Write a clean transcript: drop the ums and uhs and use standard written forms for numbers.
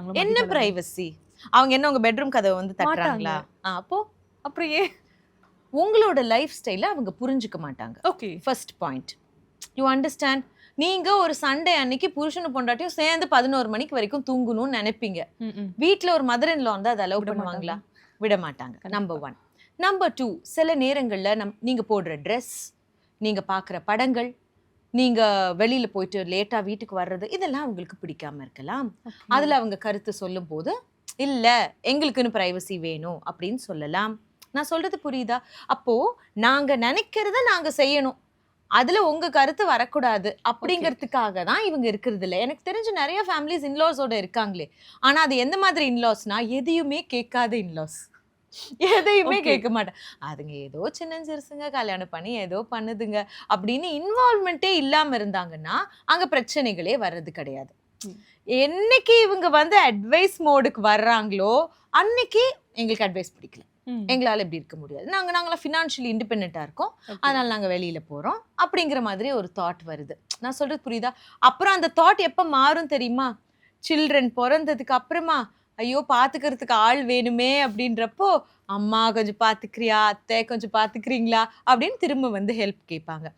மாட்டாங்களா? என்ன பிரைவசி? அவங்க என்ன உங்க பெட்ரூம் கதவை வந்து தட்டுறாங்களா? அப்போ அப்புறம் ஏன்? உங்களோட லைஃப் ஸ்டைல அவங்க புரிஞ்சுக்க மாட்டாங்க. Okay. First point. You understand? நீங்க ஒரு சண்டே அன்னைக்கு புருஷனும் பொண்டாட்டியும் சேர்ந்து 11 மணிக்கு வரைக்கும் தூங்கணும்னு நினைப்பீங்க. வீட்ல ஒரு மதர் இன் லா வந்து அதை அலோவ் பண்ணுவாங்களா? விட மாட்டாங்க. நம்பர் 1. நம்பர் 2, சில நேரங்கள்ல நீங்க போடுற ட்ரெஸ், நீங்க பார்க்குற படங்கள், நீங்க வெளியில போயிட்டு லேட்டா வீட்டுக்கு வர்றது, இதெல்லாம் அவங்களுக்கு பிடிக்காம இருக்கலாம். அதுல அவங்க கருத்து சொல்லும் போது, இல்ல எங்களுக்குன்னு பிரைவசி வேணும் அப்படின்னு சொல்லலாம். நான் சொல்றது புரியுதா? அப்போ நாங்க நினைக்கிறத நாங்க செய்யணும், அதுல உங்க கருத்து வரக்கூடாது அப்படிங்கிறதுக்காக தான் இவங்க இருக்கிறது இல்ல. எனக்கு தெரிஞ்ச நிறைய ஃபேமிலிஸ் இன்லாஸோட இருக்காங்களே. ஆனா அது எந்த மாதிரி இன்லாஸ்னா, எதையுமே கேட்காத இன்லாஸ். எதையுமே கேட்க மாட்டேன். அதுங்க ஏதோ சின்ன சிறுசுங்க கல்யாணம் பண்ணி ஏதோ பண்ணுதுங்க அப்படின்னு இன்வால்வ்மெண்ட்டே இல்லாம இருந்தாங்கன்னா அங்க பிரச்சனைகளே வர்றது கிடையாது. என்னைக்கு இவங்க வந்து அட்வைஸ் மோடுக்கு வர்றாங்களோ அன்னைக்கு எங்களுக்கு அட்வைஸ் பிடிக்கல, எங்களால இப்படி இருக்க முடியாது, நாங்களாம் ஃபினான்ஷியலி இண்டிபெண்டா இருக்கோம், அதனால நாங்க வெளியில போறோம் அப்படிங்கிற மாதிரி ஒரு தாட் வருது. நான் சொல்றது புரியுதா? அப்புறம் அந்த தாட் எப்ப மாறும் தெரியுமா? சில்ட்ரன் பிறந்ததுக்கு அப்புறமா ஐயோ பாத்துக்கிறதுக்கு ஆள் வேணுமே அப்படின்றப்போ, அம்மா கொஞ்சம் பாத்துக்கிறியா, அத்தை கொஞ்சம் பாத்துக்கிறீங்களா அப்படின்னு திரும்ப வந்து ஹெல்ப் கேட்பாங்க.